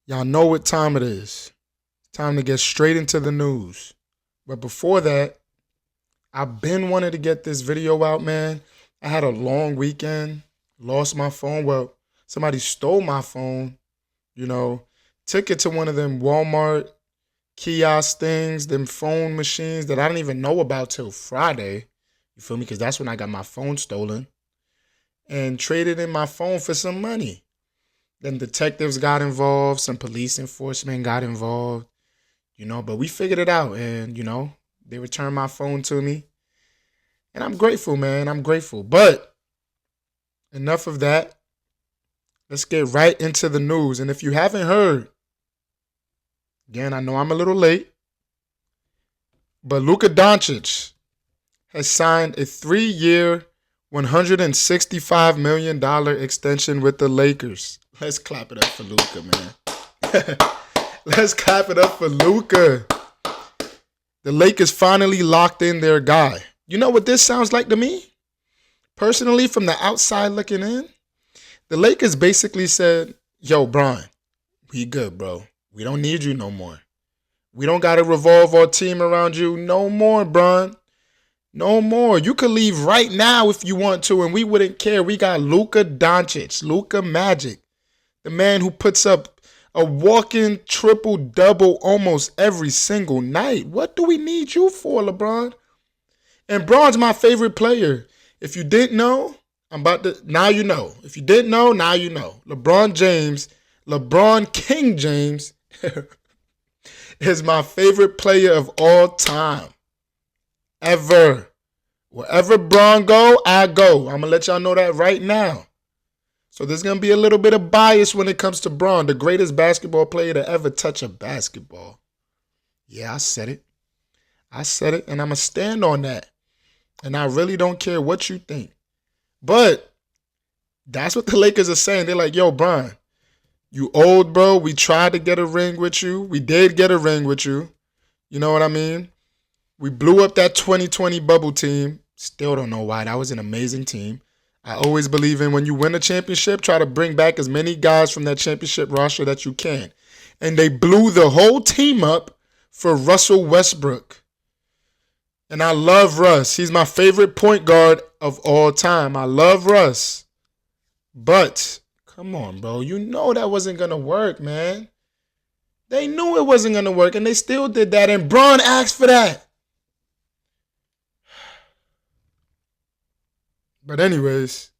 Y'all know what time it is. It's time to get straight into the news. But before that, I've been wanting to get this video out, man. I had a long weekend, lost my phone. Well, somebody stole my phone, you know, took it to one of them Walmart kiosk things, them phone machines that I didn't even know about till Friday. You feel me? Because that's when I got my phone stolen. And traded in my phone for some money. Then detectives got involved, some police enforcement got involved, but we figured it out and, they returned my phone to me. And I'm grateful, man. I'm grateful. But enough of that. Let's get right into the news. And if you haven't heard, again, I know I'm a little late, but Luka Doncic has signed a 3-year, $165 million extension with the Lakers. Let's clap it up for Luka, man. Let's clap it up for Luka. The Lakers finally locked in their guy. You know what this sounds like to me? Personally, from the outside looking in, the Lakers basically said, yo, Bron, we good, bro. We don't need you no more. We don't got to revolve our team around you no more, Bron. No more. You could leave right now if you want to, and we wouldn't care. We got Luka Doncic, Luka Magic, the man who puts up a walking triple-double almost every single night. What do we need you for, LeBron? And Bron's my favorite player. If you didn't know, now you know. If you didn't know, now you know. LeBron King James, is my favorite player of all time. Ever. Wherever Bron go, I go. I'm going to let y'all know that right now. So there's going to be a little bit of bias when it comes to Bron, the greatest basketball player to ever touch a basketball. Yeah, I said it. And I'm going to stand on that. And I really don't care what you think. But that's what the Lakers are saying. They're like, yo, Bron, you old, bro. We tried to get a ring with you. We did get a ring with you. You know what I mean? We blew up that 2020 bubble team. Still don't know why. That was an amazing team. I always believe in when you win a championship, try to bring back as many guys from that championship roster that you can. And they blew the whole team up for Russell Westbrook. And I love Russ. He's my favorite point guard of all time. I love Russ. But, come on, bro. You know that wasn't going to work, man. They knew it wasn't going to work, and they still did that. And Bron asked for that. But anyways,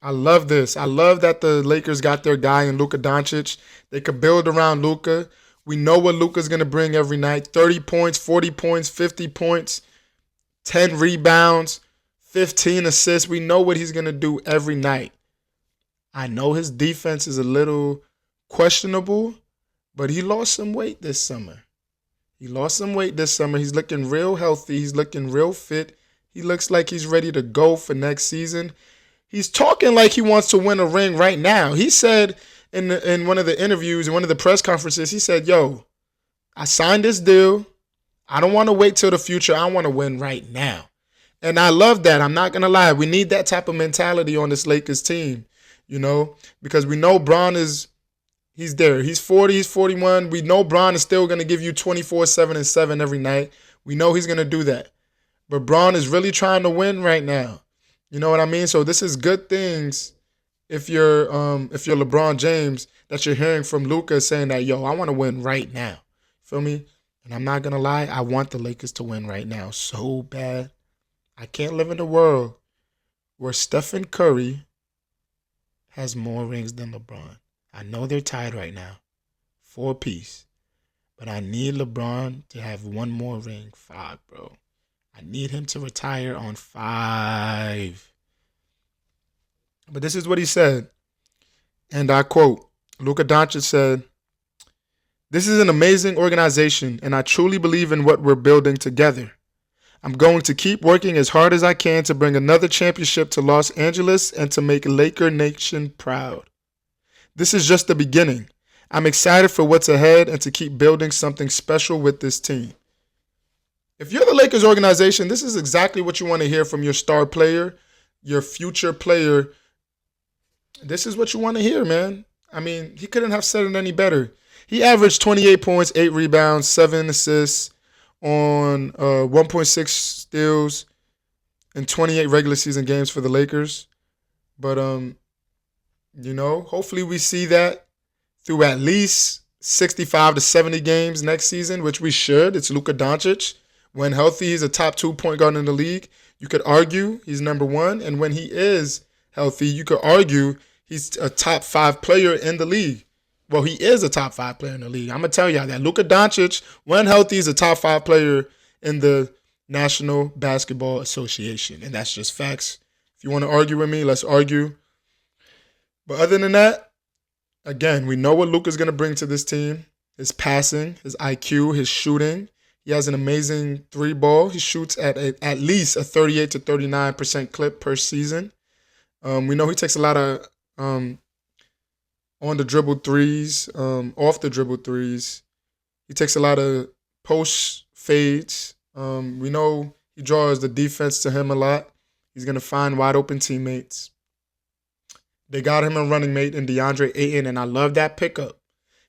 I love this. I love that the Lakers got their guy in Luka Doncic. They could build around Luka. We know what Luka's going to bring every night. 30 points, 40 points, 50 points, 10 rebounds, 15 assists. We know what he's going to do every night. I know his defense is a little questionable, but he lost some weight this summer. He's looking real healthy. He's looking real fit. He looks like he's ready to go for next season. He's talking like he wants to win a ring right now. He said in one of the interviews, in one of the press conferences, he said, yo, I signed this deal. I don't want to wait till the future. I want to win right now. And I love that. I'm not going to lie. We need that type of mentality on this Lakers team, because we know Bron he's there. He's 40, he's 41. We know Bron is still going to give you 24/7 and 7 every night. We know he's going to do that. But Bron is really trying to win right now. You know what I mean? So this is good things if you're LeBron James that you're hearing from Luka saying that, yo, I want to win right now. Feel me? And I'm not going to lie, I want the Lakers to win right now so bad. I can't live in a world where Stephen Curry has more rings than LeBron. I know they're tied right now, 4 apiece. But I need LeBron to have one more ring, 5, bro. I need him to retire on 5. But this is what he said. And I quote, Luka Doncic said, "This is an amazing organization, and I truly believe in what we're building together. I'm going to keep working as hard as I can to bring another championship to Los Angeles and to make Laker Nation proud. This is just the beginning. I'm excited for what's ahead and to keep building something special with this team." If you're the Lakers organization, this is exactly what you want to hear from your star player, your future player. This is what you want to hear, man. I mean, he couldn't have said it any better. He averaged 28 points, 8 rebounds, 7 assists on 1.6 steals in 28 regular season games for the Lakers. But hopefully we see that through at least 65 to 70 games next season, which we should. It's Luka Doncic. When healthy, he's a top 2 point guard in the league. You could argue he's number 1. And when he is healthy, you could argue he's a top 5 player in the league. Well, he is a top 5 player in the league. I'm going to tell y'all that. Luka Doncic, when healthy, is a top 5 player in the National Basketball Association. And that's just facts. If you want to argue with me, let's argue. But other than that, again, we know what Luka's going to bring to this team. His passing, his IQ, his shooting. He has an amazing 3-ball. He shoots at least a 38 to 39% clip per season. We know he takes a lot of on the dribble threes, off the dribble threes. He takes a lot of post fades. We know he draws the defense to him a lot. He's going to find wide open teammates. They got him a running mate in DeAndre Ayton, and I love that pickup.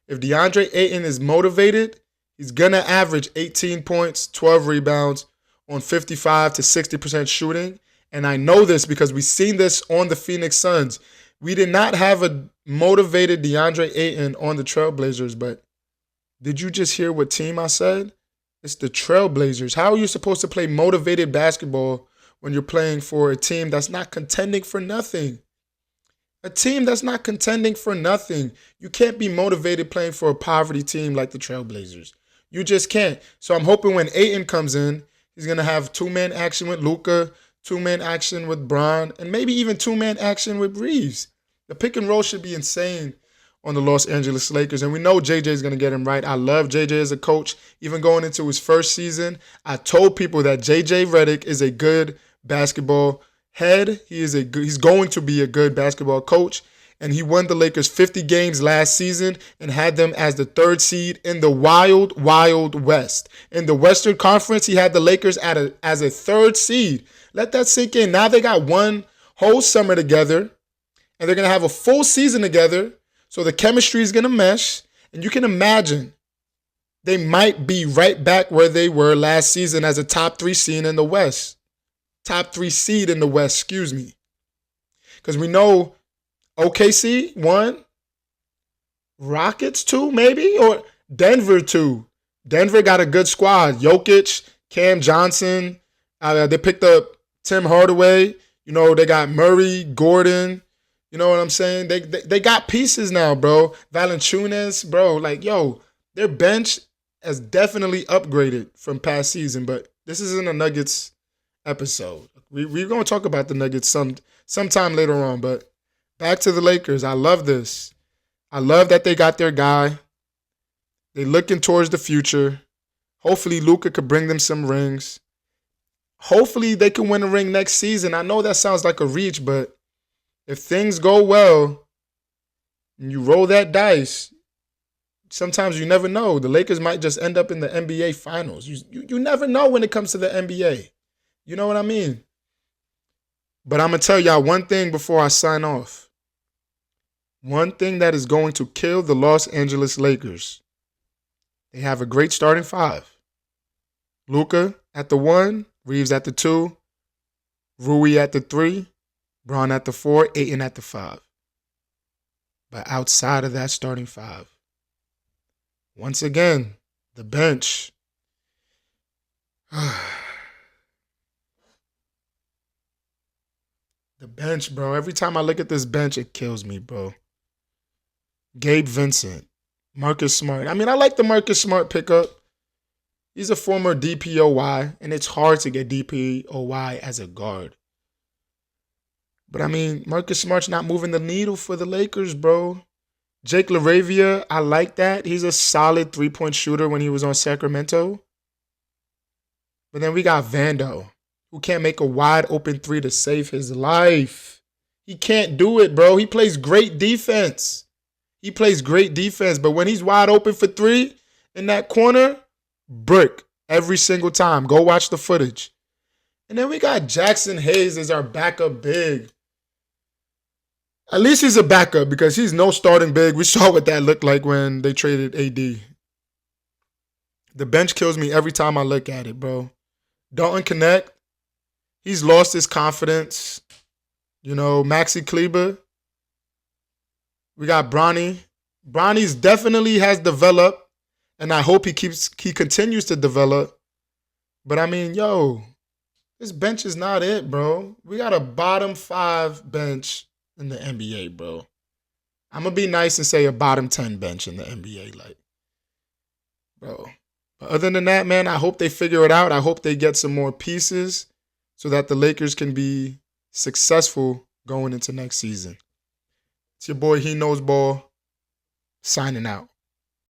If DeAndre Ayton is motivated, he's going to average 18 points, 12 rebounds on 55 to 60% shooting. And I know this because we've seen this on the Phoenix Suns. We did not have a motivated DeAndre Ayton on the Trailblazers, but did you just hear what team I said? It's the Trailblazers. How are you supposed to play motivated basketball when you're playing for a team that's not contending for nothing? A team that's not contending for nothing. You can't be motivated playing for a poverty team like the Trailblazers. You just can't. So I'm hoping when Ayton comes in, he's going to have 2-man action with Luka, 2-man action with Bron, and maybe even 2-man action with Reeves. The pick and roll should be insane on the Los Angeles Lakers, and we know JJ is going to get him right. I love JJ as a coach. Even going into his first season, I told people that JJ Redick is a good basketball head. He's going to be a good basketball coach, and he won the Lakers 50 games last season and had them as the 3rd seed in the wild, wild West. In the Western Conference, he had the Lakers as a 3rd seed. Let that sink in. Now they got one whole summer together, and they're going to have a full season together, so the chemistry is going to mesh, and you can imagine they might be right back where they were last season as a top 3 seed in the West. Top 3 seed in the West, excuse me. Because we know OKC 1, Rockets 2 maybe, or Denver 2. Denver got a good squad. Jokic, Cam Johnson. They picked up Tim Hardaway. They got Murray, Gordon. You know what I'm saying? They got pieces now, bro. Valanciunas, bro. Their bench has definitely upgraded from past season, but this isn't a Nuggets episode. We're going to talk about the Nuggets sometime later on, but back to the Lakers. I love this. I love that they got their guy. They're looking towards the future. Hopefully Luka could bring them some rings. Hopefully they can win a ring next season. I know that sounds like a reach, but if things go well and you roll that dice, sometimes you never know. The Lakers might just end up in the NBA Finals. You never know when it comes to the NBA. You know what I mean? But I'm going to tell y'all one thing before I sign off. One thing that is going to kill the Los Angeles Lakers. They have a great starting 5. Luka at the 1, Reeves at the 2, Rui at the 3, Bron at the 4, Ayton at the 5. But outside of that starting 5, once again, the bench. The bench, bro. Every time I look at this bench, it kills me, bro. Gabe Vincent, Marcus Smart. I mean, I like the Marcus Smart pickup. He's a former DPOY, and it's hard to get DPOY as a guard. But, I mean, Marcus Smart's not moving the needle for the Lakers, bro. Jake LaRavia, I like that. He's a solid 3-point shooter when he was on Sacramento. But then we got Vando, who can't make a wide open 3 to save his life. He can't do it, bro. He plays great defense. But when he's wide open for 3 in that corner, brick every single time. Go watch the footage. And then we got Jackson Hayes as our backup big. At least he's a backup because he's no starting big. We saw what that looked like when they traded AD. The bench kills me every time I look at it, bro. Dalton Connect, he's lost his confidence. Maxi Kleber. We got Bronny. Bronny's definitely has developed, and I hope he continues to develop. But I mean, this bench is not it, bro. We got a bottom 5 bench in the NBA, bro. I'm gonna be nice and say a bottom 10 bench in the NBA, bro. But other than that, man, I hope they figure it out. I hope they get some more pieces so that the Lakers can be successful going into next season. It's your boy, He Knows Ball, signing out.